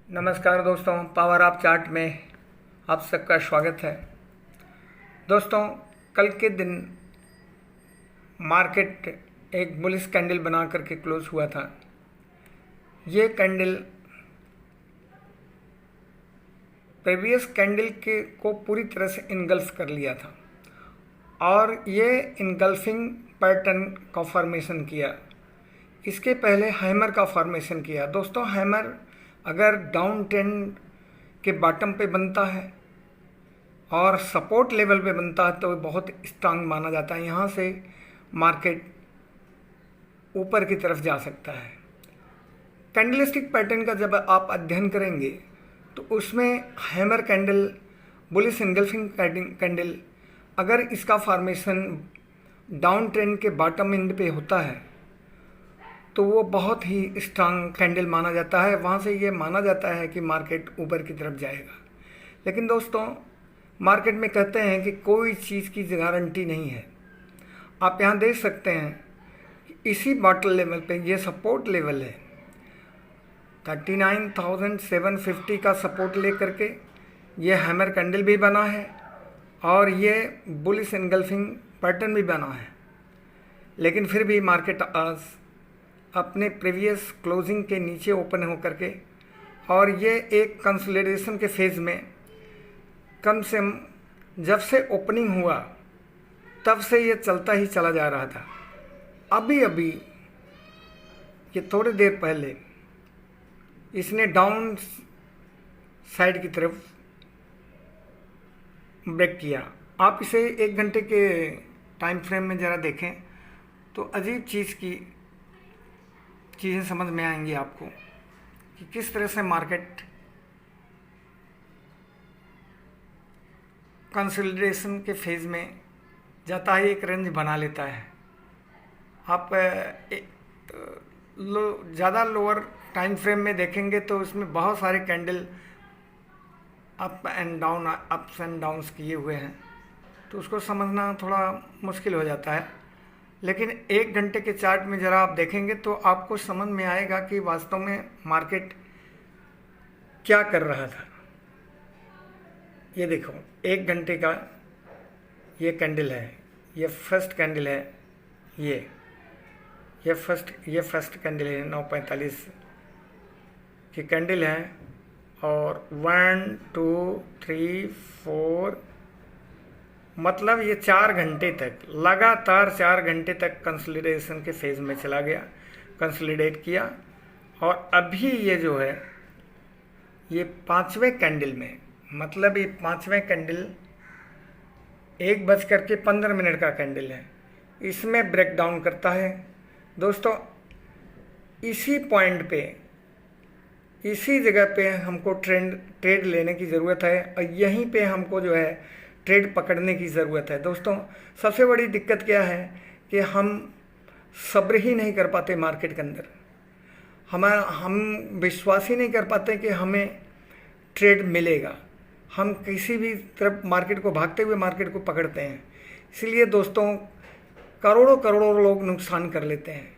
नमस्कार दोस्तों, power of chart में आप सबका स्वागत है। दोस्तों, कल के दिन मार्केट एक बुलिश कैंडल बना करके क्लोज हुआ था। ये कैंडल प्रीवियस कैंडल के को पूरी तरह से इनगल्फ कर लिया था और ये इनगल्फिंग पैटर्न का फॉर्मेशन किया। इसके पहले हैमर का फॉर्मेशन किया। दोस्तों, हैमर अगर डाउन ट्रेंड के बॉटम पे बनता है और सपोर्ट लेवल पे बनता है तो बहुत स्ट्रांग माना जाता है। यहाँ से मार्केट ऊपर की तरफ जा सकता है। कैंडलस्टिक पैटर्न का जब आप अध्ययन करेंगे तो उसमें hammer candle, bullish engulfing candle, अगर इसका फॉर्मेशन डाउन ट्रेंड के बॉटम एंड पे होता है तो वो बहुत ही स्ट्रांग कैंडल माना जाता है। वहाँ से ये माना जाता है कि मार्केट ऊपर की तरफ जाएगा। लेकिन दोस्तों, मार्केट में कहते हैं कि कोई चीज़ की गारंटी नहीं है। आप यहाँ देख सकते हैं कि इसी बॉटम लेवल पे ये सपोर्ट लेवल है 39,750 का सपोर्ट ले करके ये हैमर कैंडल भी बना है और ये बुलिश इनगल्फिंग पैटर्न भी बना है। लेकिन फिर भी मार्केट आज अपने प्रीवियस क्लोजिंग के नीचे ओपन हो करके और ये एक कंसोलिडेशन के फेज़ में कम से कम जब से ओपनिंग हुआ तब से ये चलता ही चला जा रहा था। अभी ये थोड़ी देर पहले इसने डाउन साइड की तरफ ब्रेक किया। आप इसे 1 घंटे के टाइम फ्रेम में ज़रा देखें तो अजीब चीज़ें समझ में आएंगी आपको कि किस तरह से मार्केट कंसोलिडेशन के फेज़ में जाता है, एक रेंज बना लेता है। आप ज़्यादा लोअर टाइम फ्रेम में देखेंगे तो उसमें बहुत सारे कैंडल अप्स एंड डाउन्स किए हुए हैं, तो उसको समझना थोड़ा मुश्किल हो जाता है। लेकिन 1 घंटे के चार्ट में ज़रा आप देखेंगे तो आपको समझ में आएगा कि वास्तव में मार्केट क्या कर रहा था। ये देखो, 1 घंटे का ये कैंडल है, ये फर्स्ट कैंडल है, ये फर्स्ट कैंडल है 9:45 की कैंडल है और 1 2 3 4 मतलब ये 4 घंटे तक लगातार 4 घंटे तक कंसोलिडेशन के फेज़ में चला गया, कंसोलिडेट किया। और अभी ये जो है ये 5वें कैंडल में, मतलब ये 5वें कैंडल 1:15 का कैंडल है, इसमें ब्रेक डाउन करता है। दोस्तों, इसी पॉइंट पे, इसी जगह पे हमको ट्रेड लेने की ज़रूरत है और यहीं पे हमको जो है ट्रेड पकड़ने की ज़रूरत है। दोस्तों, सबसे बड़ी दिक्कत क्या है कि हम सब्र ही नहीं कर पाते मार्केट के अंदर। हम विश्वास ही नहीं कर पाते कि हमें ट्रेड मिलेगा। हम किसी भी तरफ मार्केट को भागते हुए मार्केट को पकड़ते हैं। इसलिए दोस्तों, करोड़ों करोड़ों लोग नुकसान कर लेते हैं।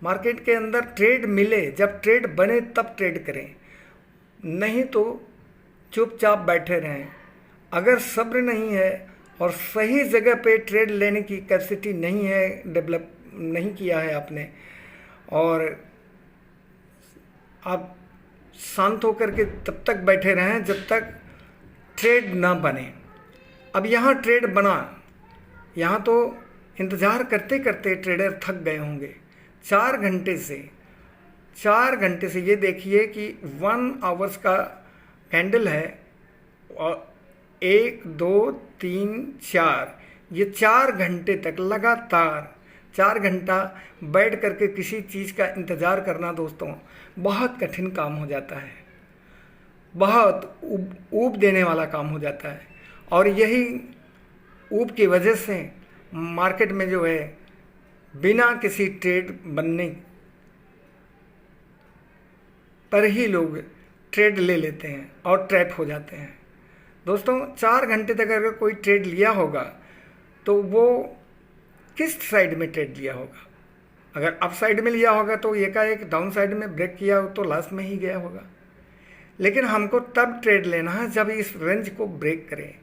मार्केट के अंदर ट्रेड मिले, जब ट्रेड बने तब ट्रेड करें, नहीं तो चुपचाप बैठे रहें। अगर सब्र नहीं है और सही जगह पे ट्रेड लेने की कैपेसिटी नहीं है, डेवलप नहीं किया है आपने, और आप शांत होकर के तब तक बैठे रहें जब तक ट्रेड ना बने। अब यहाँ ट्रेड बना, यहाँ तो इंतज़ार करते करते ट्रेडर थक गए होंगे। 4 घंटे से ये देखिए कि 1 आवर्स का कैंडल है और 1 2 3 4, ये 4 घंटे तक लगातार 4 घंटा बैठ करके किसी चीज़ का इंतज़ार करना दोस्तों बहुत कठिन काम हो जाता है, बहुत ऊब देने वाला काम हो जाता है। और यही ऊब की वजह से मार्केट में जो है बिना किसी ट्रेड बनने पर ही लोग ट्रेड ले लेते हैं और ट्रैप हो जाते हैं। दोस्तों, 4 घंटे तक अगर कोई ट्रेड लिया होगा तो वो किस साइड में ट्रेड लिया होगा? अगर अप साइड में लिया होगा तो एकाएक डाउन साइड में ब्रेक किया हो तो लास्ट में ही गया होगा। लेकिन हमको तब ट्रेड लेना है जब इस रेंज को ब्रेक करे।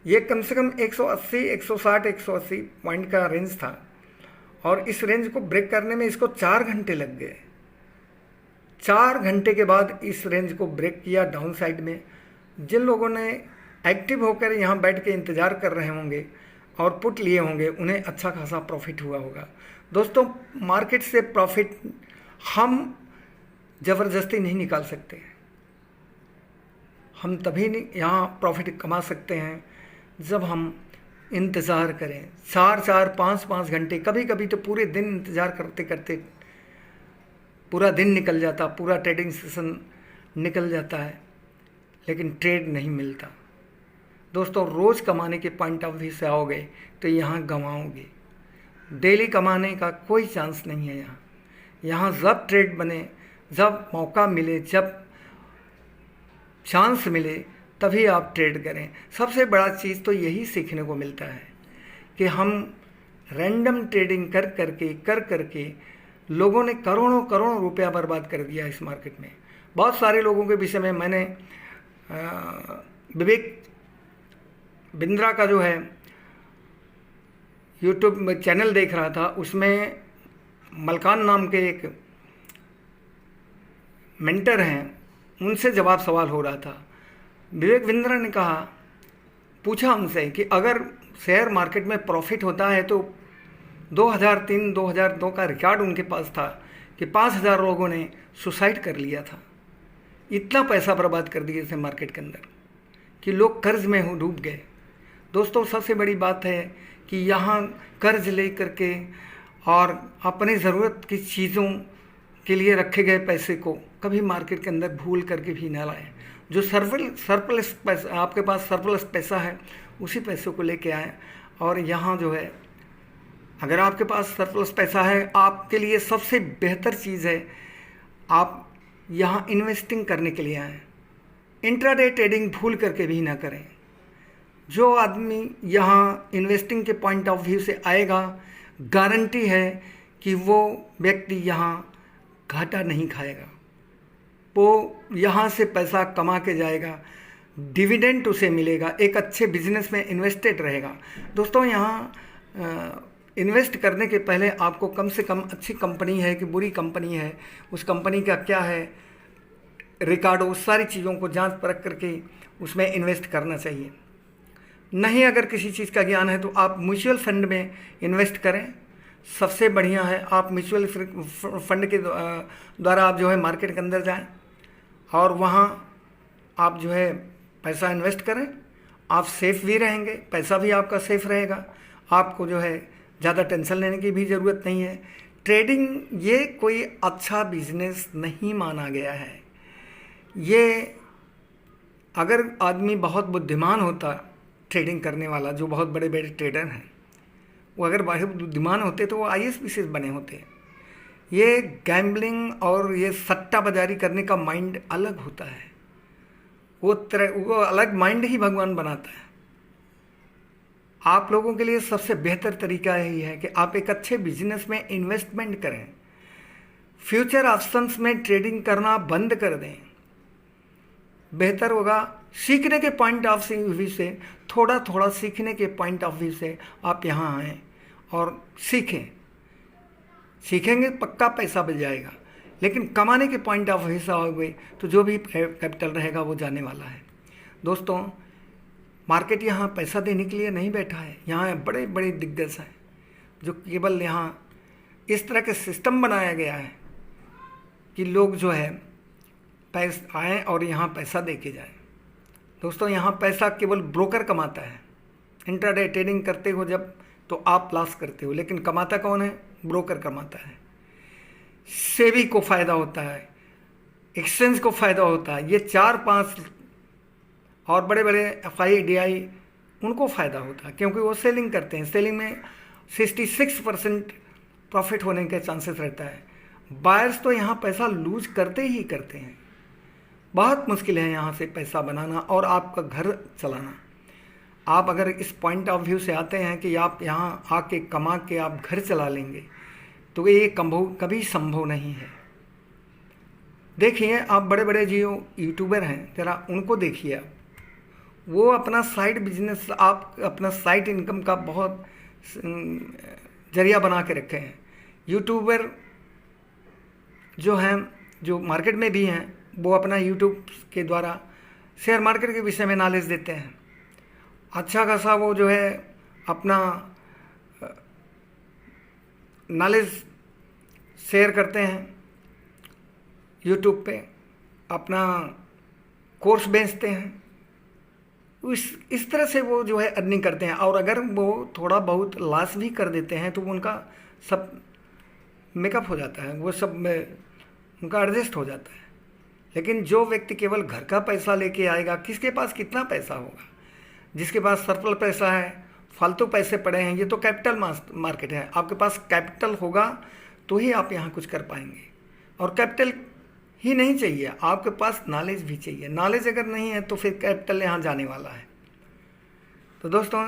ये कम से कम 180, 160, 180 पॉइंट का रेंज था और इस रेंज को ब्रेक करने में इसको 4 घंटे लग गए। 4 घंटे के बाद इस रेंज को ब्रेक किया डाउन साइड में। जिन लोगों ने एक्टिव होकर यहाँ बैठ के इंतज़ार कर रहे होंगे और पुट लिए होंगे, उन्हें अच्छा खासा प्रॉफिट हुआ होगा। दोस्तों, मार्केट से प्रॉफिट हम ज़बरदस्ती नहीं निकाल सकते। हम तभी यहाँ प्रॉफिट कमा सकते हैं जब हम इंतज़ार करें। 4-4, 5-5 घंटे, कभी कभी तो पूरे दिन इंतज़ार करते करते पूरा दिन निकल जाता, पूरा ट्रेडिंग सेशन निकल जाता है, लेकिन ट्रेड नहीं मिलता। दोस्तों, रोज़ कमाने के पॉइंट ऑफ व्यू से आओगे तो यहाँ गंवाओगे। डेली कमाने का कोई चांस नहीं है यहाँ। यहाँ जब ट्रेड बने, जब मौका मिले, जब चांस मिले, तभी आप ट्रेड करें। सबसे बड़ा चीज़ तो यही सीखने को मिलता है कि हम रैंडम ट्रेडिंग कर करके लोगों ने करोड़ों करोड़ों रुपया बर्बाद कर दिया इस मार्केट में। बहुत सारे लोगों के विषय में मैंने विवेक बिंद्रा का जो है यूट्यूब में चैनल देख रहा था, उसमें मलकान नाम के एक मेंटर हैं, उनसे जवाब सवाल हो रहा था। विवेक बिंद्रा ने कहा, पूछा उनसे कि अगर शेयर मार्केट में प्रॉफिट होता है तो 2003-2002 का रिकॉर्ड उनके पास था कि 5000 लोगों ने सुसाइड कर लिया था। इतना पैसा बर्बाद कर दिए थे मार्केट के अंदर कि लोग कर्ज में डूब गए। दोस्तों, सबसे बड़ी बात है कि यहाँ कर्ज ले करके और अपने ज़रूरत की चीज़ों के लिए रखे गए पैसे को कभी मार्केट के अंदर भूल करके भी ना लाएं। जो सरप्लस पैसा आपके पास सरप्लस पैसा है, उसी पैसे को लेके आएँ। और यहाँ जो है, अगर आपके पास सरप्लस पैसा है, आपके लिए सबसे बेहतर चीज़ है आप यहाँ इन्वेस्टिंग करने के लिए आएँ। इंट्राडे ट्रेडिंग भूल करके भी ना करें। जो आदमी यहाँ इन्वेस्टिंग के पॉइंट ऑफ व्यू से आएगा, गारंटी है कि वो व्यक्ति यहाँ घाटा नहीं खाएगा, वो यहाँ से पैसा कमा के जाएगा, डिविडेंड उसे मिलेगा, एक अच्छे बिजनेस में इन्वेस्टेड रहेगा। दोस्तों, यहाँ इन्वेस्ट करने के पहले आपको कम से कम अच्छी कंपनी है कि बुरी कंपनी है, उस कंपनी का क्या है रिकॉर्ड, उस सारी चीज़ों को जांच परख करके उसमें इन्वेस्ट करना चाहिए। नहीं अगर किसी चीज़ का ज्ञान है तो आप म्यूचुअल फंड में इन्वेस्ट करें, सबसे बढ़िया है। आप म्यूचुअल फंड के द्वारा आप जो है मार्केट के अंदर जाएं और वहाँ आप जो है पैसा इन्वेस्ट करें। आप सेफ़ भी रहेंगे, पैसा भी आपका सेफ़ रहेगा, आपको जो है ज़्यादा टेंशन लेने की भी ज़रूरत नहीं है। ट्रेडिंग ये कोई अच्छा बिजनेस नहीं माना गया है। ये अगर आदमी बहुत बुद्धिमान होता, ट्रेडिंग करने वाला, जो बहुत बड़े बड़े ट्रेडर हैं, वो अगर बहुत बुद्धिमान होते तो वो IAS बने होते। ये गैम्बलिंग और ये सट्टा बाजारी करने का माइंड अलग होता है, वो अलग माइंड ही भगवान बनाता है। आप लोगों के लिए सबसे बेहतर तरीका यही है कि आप एक अच्छे बिजनेस में इन्वेस्टमेंट करें। फ्यूचर ऑप्शंस में ट्रेडिंग करना बंद कर दें, बेहतर होगा। सीखने के पॉइंट ऑफ व्यू से, थोड़ा थोड़ा सीखने के पॉइंट ऑफ व्यू से आप यहाँ आएँ और सीखें। सीखेंगे पक्का पैसा बच जाएगा, लेकिन कमाने के पॉइंट ऑफ व्यू से आओगे तो जो भी कैपिटल रहेगा वो जाने वाला है। दोस्तों, मार्केट यहाँ पैसा देने के लिए नहीं बैठा है। यहाँ बड़े बड़े दिग्गज हैं जो केवल यहाँ इस तरह के सिस्टम बनाया गया है कि लोग जो है पैसा आएँ और यहाँ पैसा दे के जाएँ। दोस्तों, यहाँ पैसा केवल ब्रोकर कमाता है। इंट्राडे ट्रेडिंग करते हो जब तो आप लॉस करते हो, लेकिन कमाता कौन है? ब्रोकर कमाता है। सेबी को फ़ायदा होता है, एक्सचेंज को फ़ायदा होता है, ये 4-5 और बड़े बड़े FIDI उनको फ़ायदा होता है, क्योंकि वो सेलिंग करते हैं। सेलिंग में 66% प्रॉफिट होने के चांसेस रहता है। बायर्स तो यहाँ पैसा लूज करते ही करते हैं। बहुत मुश्किल है यहाँ से पैसा बनाना और आपका घर चलाना। आप अगर इस पॉइंट ऑफ व्यू से आते हैं कि आप यहाँ आके कमा के आप घर चला लेंगे, तो ये कभी संभव नहीं है। देखिए आप बड़े बड़े जो यूट्यूबर हैं ज़रा उनको देखिए आप, वो अपना साइड बिजनेस, आप अपना साइड इनकम का बहुत जरिया बना के रखे हैं। यूट्यूबर जो हैं, जो मार्केट में भी हैं, वो अपना यूट्यूब के द्वारा शेयर मार्केट के विषय में नॉलेज देते हैं। अच्छा खासा वो जो है अपना नॉलेज शेयर करते हैं यूट्यूब पे, अपना कोर्स बेचते हैं। इस तरह से वो जो है अर्निंग करते हैं। और अगर वो थोड़ा बहुत लॉस भी कर देते हैं तो उनका सब मेकअप हो जाता है, वो सब में उनका एडजस्ट हो जाता है। लेकिन जो व्यक्ति केवल घर का पैसा लेके आएगा, किसके पास कितना पैसा होगा? जिसके पास सरप्लस पैसा है, फालतू पैसे पड़े हैं, ये तो कैपिटल मार्केट है। आपके पास कैपिटल होगा तो ही आप यहाँ कुछ कर पाएंगे। और कैपिटल ही नहीं चाहिए, आपके पास नॉलेज भी चाहिए। नॉलेज अगर नहीं है तो फिर कैपिटल यहाँ जाने वाला है। तो दोस्तों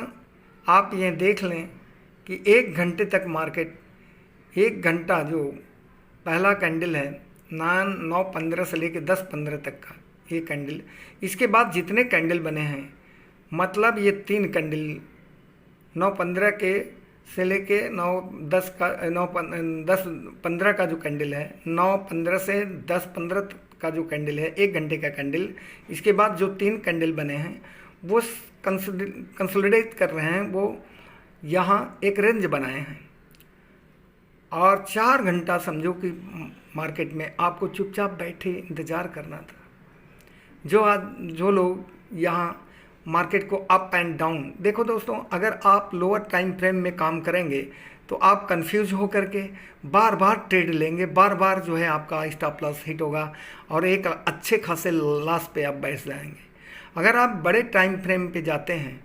आप ये देख लें कि 1 घंटे तक मार्केट, 1 घंटा जो पहला कैंडल है 9:15 से लेकर 10:15 तक का ये कैंडल, इसके बाद जितने कैंडल बने हैं, मतलब ये 3 कैंडल 9:15 के से लेके 9:10 का 9:10-15 का जो कैंडल है, 9:15 से 10:15 का जो कैंडल है, 1 घंटे का कैंडल, इसके बाद जो 3 कैंडल बने हैं वो कंसोलिडेट कर रहे हैं, वो यहाँ एक रेंज बनाए हैं। और 4 घंटा समझो कि मार्केट में आपको चुपचाप बैठे इंतज़ार करना था। जो लोग यहाँ मार्केट को अप एंड डाउन, देखो दोस्तों, अगर आप लोअर टाइम फ्रेम में काम करेंगे तो आप कंफ्यूज हो करके बार बार ट्रेड लेंगे, बार बार जो है आपका स्टॉप लॉस हिट होगा और एक अच्छे खासे लॉस पे आप बैठ जाएंगे। अगर आप बड़े टाइम फ्रेम पे जाते हैं,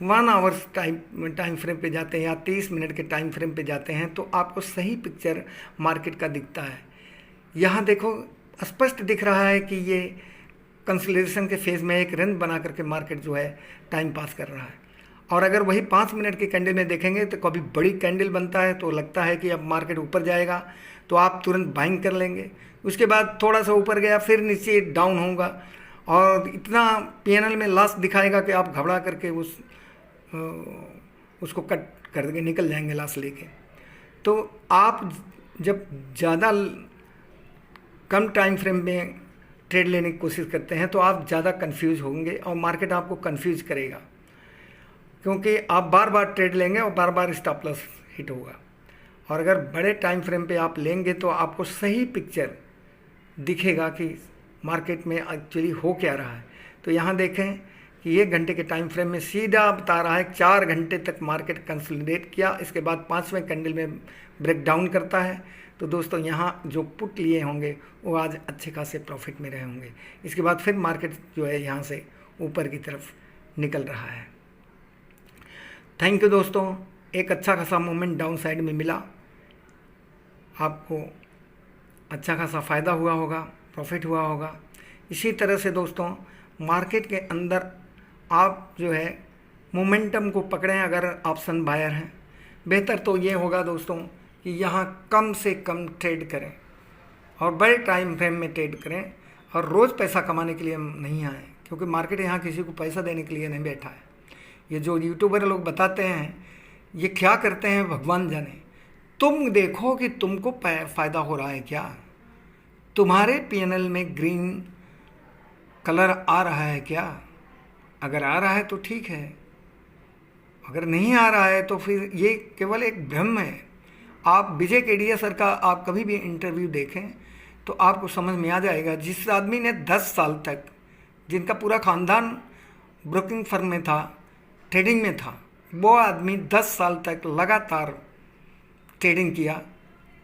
1 आवर्स टाइम फ्रेम पे जाते हैं या 30 मिनट के टाइम फ्रेम पे जाते हैं, तो आपको सही पिक्चर मार्केट का दिखता है। यहाँ देखो स्पष्ट दिख रहा है कि ये कंसोलिडेशन के फेज़ में एक रेंज बना करके मार्केट जो है टाइम पास कर रहा है। और अगर वही 5 मिनट के कैंडल में देखेंगे तो कभी बड़ी कैंडल बनता है तो लगता है कि अब मार्केट ऊपर जाएगा, तो आप तुरंत बाइंग कर लेंगे। उसके बाद थोड़ा सा ऊपर गया, फिर नीचे डाउन होगा और इतना पीएनएल में लॉस दिखाएगा कि आप घबरा करके उसको कट करके निकल जाएंगे लॉस लेके। तो आप जब ज़्यादा कम टाइम फ्रेम में ट्रेड लेने की कोशिश करते हैं तो आप ज़्यादा कंफ्यूज होंगे और मार्केट आपको कंफ्यूज करेगा, क्योंकि आप बार बार ट्रेड लेंगे और बार बार स्टॉप लॉस हिट होगा। और अगर बड़े टाइम फ्रेम पे आप लेंगे तो आपको सही पिक्चर दिखेगा कि मार्केट में एक्चुअली हो क्या रहा है। तो यहाँ देखें कि 1 घंटे के टाइम फ्रेम में सीधा बता रहा है 4 घंटे तक मार्केट कंसोलिडेट किया, इसके बाद 5वें कैंडल में ब्रेक डाउन करता है। तो दोस्तों यहाँ जो पुट लिए होंगे वो आज अच्छे खासे प्रॉफिट में रहे होंगे। इसके बाद फिर मार्केट जो है यहाँ से ऊपर की तरफ निकल रहा है। थैंक यू दोस्तों, एक अच्छा खासा मूवमेंट डाउन साइड में मिला, आपको अच्छा खासा फ़ायदा हुआ होगा, प्रॉफिट हुआ होगा। इसी तरह से दोस्तों मार्केट के अंदर आप जो है मोमेंटम को पकड़ें। अगर ऑप्शन बायर हैं, बेहतर तो ये होगा दोस्तों कि यहाँ कम से कम ट्रेड करें और बड़े टाइम फ्रेम में ट्रेड करें और रोज़ पैसा कमाने के लिए नहीं आए, क्योंकि मार्केट यहाँ किसी को पैसा देने के लिए नहीं बैठा है। ये जो यूट्यूबर लोग बताते हैं ये क्या करते हैं भगवान जाने। तुम देखो कि तुमको फ़ायदा हो रहा है क्या, तुम्हारे पीएनएल में ग्रीन कलर आ रहा है क्या। अगर आ रहा है तो ठीक है, अगर नहीं आ रहा है तो फिर ये केवल एक भ्रम है। आप विजय केडिया सर का आप कभी भी इंटरव्यू देखें तो आपको समझ में आ जाएगा। जिस आदमी ने 10 साल तक, जिनका पूरा ख़ानदान ब्रोकिंग फर्म में था, ट्रेडिंग में था, वो आदमी 10 साल तक लगातार ट्रेडिंग किया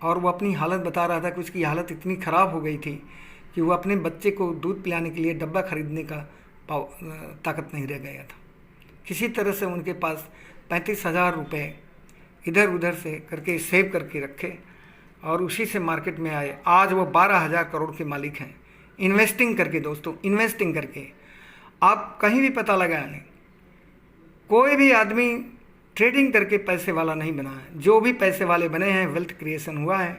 और वो अपनी हालत बता रहा था कि उसकी हालत इतनी ख़राब हो गई थी कि वो अपने बच्चे को दूध पिलाने के लिए डब्बा खरीदने का ताकत नहीं रह गया था। किसी तरह से उनके पास 35,000 रुपये इधर उधर से करके सेव करके रखे और उसी से मार्केट में आए। आज वो 12,000 करोड़ के मालिक हैं इन्वेस्टिंग करके। दोस्तों इन्वेस्टिंग करके आप कहीं भी पता लगा लें, कोई भी आदमी ट्रेडिंग करके पैसे वाला नहीं बना है। जो भी पैसे वाले बने हैं, वेल्थ क्रिएशन हुआ है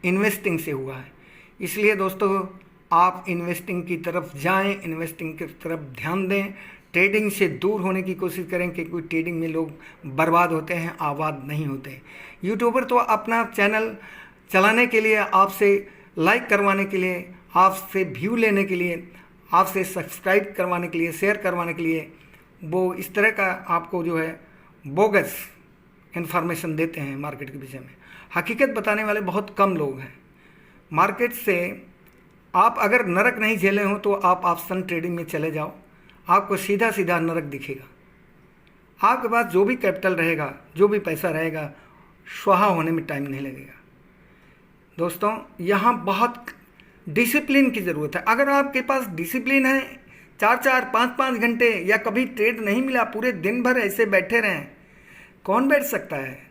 इन्वेस्टिंग से हुआ है। इसलिए दोस्तों आप इन्वेस्टिंग की तरफ जाएं, इन्वेस्टिंग की तरफ ध्यान दें, ट्रेडिंग से दूर होने की कोशिश करें, क्योंकि ट्रेडिंग में लोग बर्बाद होते हैं, आबाद नहीं होते। यूट्यूबर तो अपना चैनल चलाने के लिए, आपसे लाइक करवाने के लिए, आपसे व्यू लेने के लिए, आपसे सब्सक्राइब करवाने के लिए, शेयर करवाने के लिए वो इस तरह का आपको जो है बोगस इन्फॉर्मेशन देते हैं मार्केट के विषय में। हकीकत बताने वाले बहुत कम लोग हैं। मार्केट से आप अगर नरक नहीं झेले हो तो आप ऑप्शन ट्रेडिंग में चले जाओ, आपको सीधा सीधा नरक दिखेगा। आपके पास जो भी कैपिटल रहेगा, जो भी पैसा रहेगा, स्वाहा होने में टाइम नहीं लगेगा। दोस्तों, यहाँ बहुत डिसिप्लिन की ज़रूरत है। अगर आपके पास डिसिप्लिन है, 4-4, 5-5 घंटे या कभी ट्रेड नहीं मिला, पूरे दिन भर ऐसे बैठे रहें, कौन बैठ सकता है?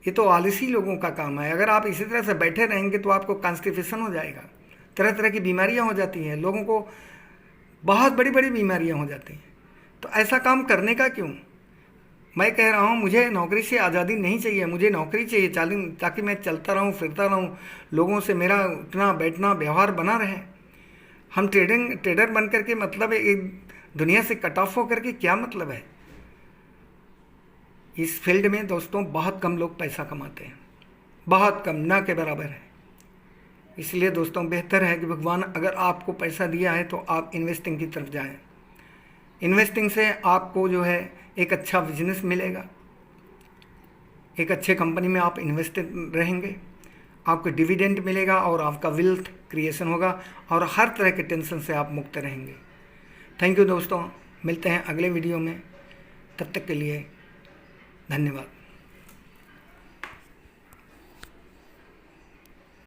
ये तो आलसी लोगों का काम है। अगर आप इसी तरह से बैठे रहेंगे तो आपको कॉन्स्टिपेशन हो जाएगा, तरह तरह की बीमारियां हो जाती हैं, लोगों को बहुत बड़ी बड़ी बीमारियां हो जाती हैं। तो ऐसा काम करने का क्यों? मैं कह रहा हूँ, मुझे नौकरी से आज़ादी नहीं चाहिए, मुझे नौकरी चाहिए ताकि मैं चलता रहूँ, फिरता रहूँ, लोगों से मेरा उठना बैठना व्यवहार बना रहे। हम ट्रेडर बन करके मतलब एक दुनिया से कट ऑफ होकर के क्या मतलब है? इस फील्ड में दोस्तों बहुत कम लोग पैसा कमाते हैं, बहुत कम, ना के बराबर है। इसलिए दोस्तों बेहतर है कि भगवान अगर आपको पैसा दिया है तो आप इन्वेस्टिंग की तरफ जाएं। इन्वेस्टिंग से आपको जो है एक अच्छा बिजनेस मिलेगा, एक अच्छे कंपनी में आप इन्वेस्टेड रहेंगे, आपको डिविडेंड मिलेगा और आपका वेल्थ क्रिएशन होगा और हर तरह के टेंशन से आप मुक्त रहेंगे। थैंक यू दोस्तों, मिलते हैं अगले वीडियो में, तब तक के लिए धन्यवाद।